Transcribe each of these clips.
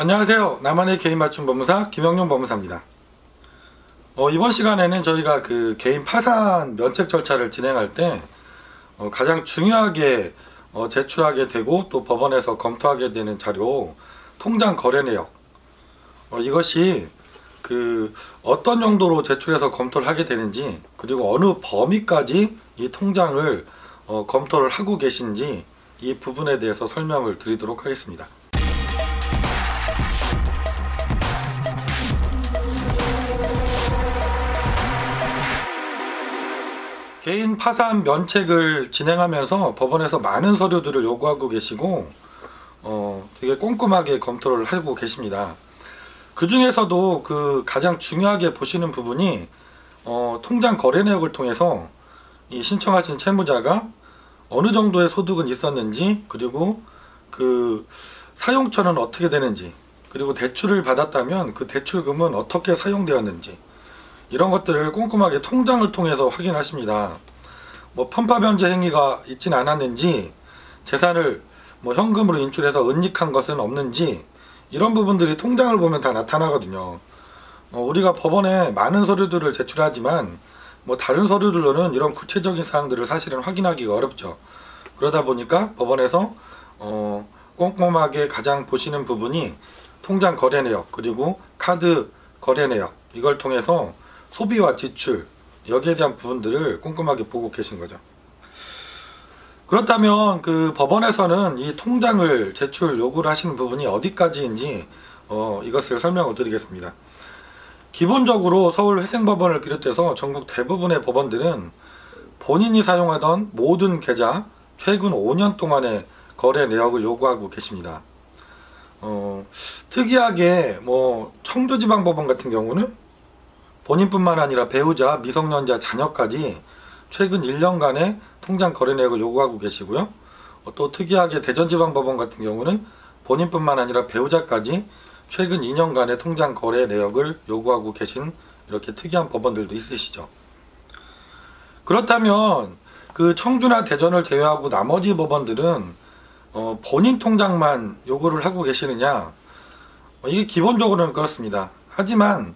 안녕하세요. 나만의 개인 맞춤 법무사 김영용 법무사입니다. 이번 시간에는 저희가 그 개인 파산 면책 절차를 진행할 때 가장 중요하게 제출하게 되고 또 법원에서 검토하게 되는 자료 통장 거래 내역, 이것이 그 어떤 용도로 제출해서 검토를 하게 되는지, 그리고 어느 범위까지 이 통장을 검토를 하고 계신지, 이 부분에 대해서 설명을 드리도록 하겠습니다. 개인 파산 면책을 진행하면서 법원에서 많은 서류들을 요구하고 계시고 되게 꼼꼼하게 검토를 하고 계십니다. 그 중에서도 그 가장 중요하게 보시는 부분이 통장 거래 내역을 통해서 이 신청하신 채무자가 어느 정도의 소득은 있었는지, 그리고 그 사용처는 어떻게 되는지, 그리고 대출을 받았다면 그 대출금은 어떻게 사용되었는지, 이런 것들을 꼼꼼하게 통장을 통해서 확인하십니다. 편파 변제 행위가 있진 않았는지, 재산을 현금으로 인출해서 은닉한 것은 없는지, 이런 부분들이 통장을 보면 다 나타나거든요. 우리가 법원에 많은 서류들을 제출하지만 다른 서류들로는 이런 구체적인 사항들을 사실은 확인하기가 어렵죠. 그러다 보니까 법원에서 꼼꼼하게 가장 보시는 부분이 통장 거래 내역, 그리고 카드 거래 내역, 이걸 통해서 소비와 지출, 여기에 대한 부분들을 꼼꼼하게 보고 계신 거죠. 그렇다면 그 법원에서는 이 통장을 제출 요구를 하시는 부분이 어디까지인지 이것을 설명을 드리겠습니다. 기본적으로 서울회생법원을 비롯해서 전국 대부분의 법원들은 본인이 사용하던 모든 계좌 최근 5년 동안의 거래 내역을 요구하고 계십니다. 특이하게 청주지방법원 같은 경우는 본인뿐만 아니라 배우자, 미성년자, 자녀까지 최근 1년간의 통장 거래 내역을 요구하고 계시고요. 또 특이하게 대전지방법원 같은 경우는 본인뿐만 아니라 배우자까지 최근 2년간의 통장 거래 내역을 요구하고 계신 이렇게 특이한 법원들도 있으시죠. 그렇다면 그 청주나 대전을 제외하고 나머지 법원들은 본인 통장만 요구를 하고 계시느냐? 이게 기본적으로는 그렇습니다. 하지만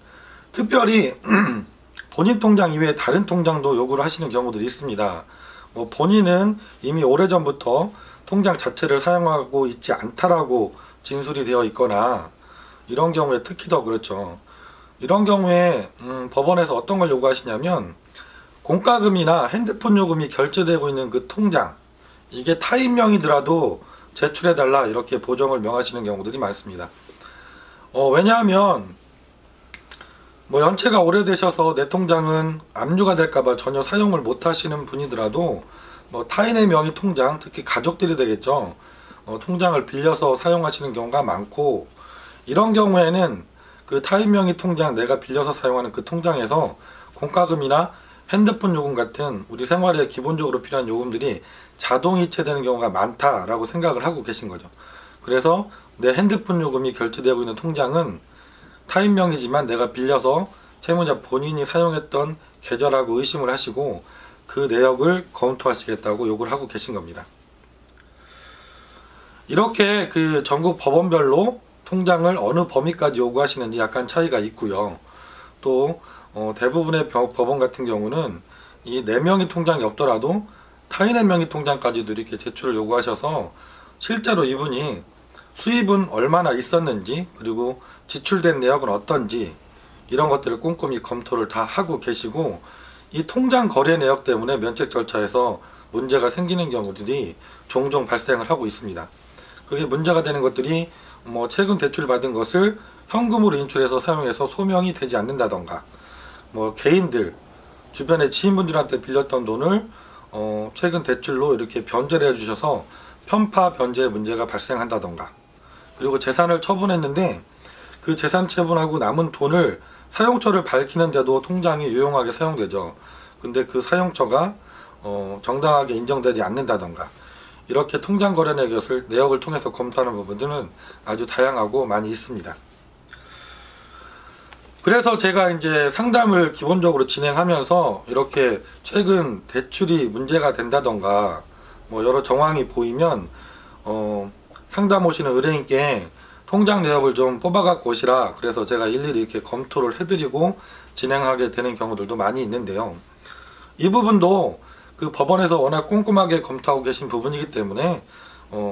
특별히 본인 통장 이외에 다른 통장도 요구를 하시는 경우들이 있습니다. 본인은 이미 오래전부터 통장 자체를 사용하고 있지 않다라고 진술이 되어 있거나, 이런 경우에 특히 더 그렇죠. 이런 경우에 법원에서 어떤 걸 요구하시냐면, 공과금이나 핸드폰 요금이 결제되고 있는 그 통장, 이게 타인 명의더라도 제출해달라, 이렇게 보정을 명하시는 경우들이 많습니다. 왜냐하면 연체가 오래되셔서 내 통장은 압류가 될까봐 전혀 사용을 못 하시는 분이더라도 타인의 명의 통장, 특히 가족들이 되겠죠. 통장을 빌려서 사용하시는 경우가 많고, 이런 경우에는 그 타인 명의 통장, 내가 빌려서 사용하는 그 통장에서 공과금이나 핸드폰 요금 같은 우리 생활에 기본적으로 필요한 요금들이 자동 이체되는 경우가 많다라고 생각을 하고 계신 거죠. 그래서 내 핸드폰 요금이 결제되고 있는 통장은 타인 명의지만 내가 빌려서 채무자 본인이 사용했던 계좌라고 의심을 하시고 그 내역을 검토하시겠다고 요구를 하고 계신 겁니다. 이렇게 그 전국 법원별로 통장을 어느 범위까지 요구하시는지 약간 차이가 있고요. 또 대부분의 법원 같은 경우는 이 내 명의 통장이 없더라도 타인의 명의 통장까지도 이렇게 제출을 요구하셔서 실제로 이분이 수입은 얼마나 있었는지, 그리고 지출된 내역은 어떤지, 이런 것들을 꼼꼼히 검토를 다 하고 계시고, 이 통장 거래 내역 때문에 면책 절차에서 문제가 생기는 경우들이 종종 발생을 하고 있습니다. 그게 문제가 되는 것들이 최근 대출 받은 것을 현금으로 인출해서 사용해서 소명이 되지 않는다던가, 개인들 주변의 지인분들한테 빌렸던 돈을 최근 대출로 이렇게 변제를 해주셔서 편파 변제 문제가 발생한다던가, 그리고 재산을 처분했는데 그 재산 처분하고 남은 돈을 사용처를 밝히는데도 통장이 유용하게 사용되죠. 근데 그 사용처가 정당하게 인정되지 않는다던가, 이렇게 통장 거래 내역을 통해서 검토하는 부분들은 아주 다양하고 많이 있습니다. 그래서 제가 이제 상담을 기본적으로 진행하면서 이렇게 최근 대출이 문제가 된다던가 여러 정황이 보이면 상담 오시는 의뢰인께 통장 내역을 좀 뽑아갖고 오시라 그래서 제가 일일이 이렇게 검토를 해드리고 진행하게 되는 경우들도 많이 있는데요. 이 부분도 그 법원에서 워낙 꼼꼼하게 검토하고 계신 부분이기 때문에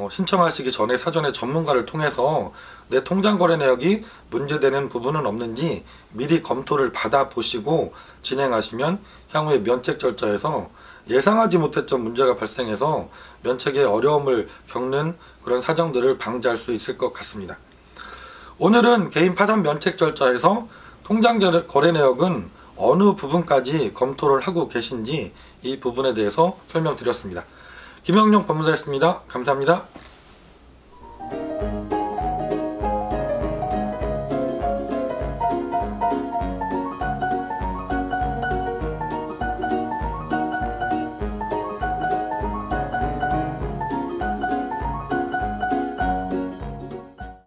신청하시기 전에 사전에 전문가를 통해서 내 통장 거래 내역이 문제되는 부분은 없는지 미리 검토를 받아 보시고 진행하시면 향후에 면책 절차에서 예상하지 못했던 문제가 발생해서 면책에 어려움을 겪는 그런 사정들을 방지할 수 있을 것 같습니다. 오늘은 개인 파산 면책 절차에서 통장 거래 내역은 어느 부분까지 검토를 하고 계신지 이 부분에 대해서 설명드렸습니다. 김영룡 법무사였습니다. 감사합니다.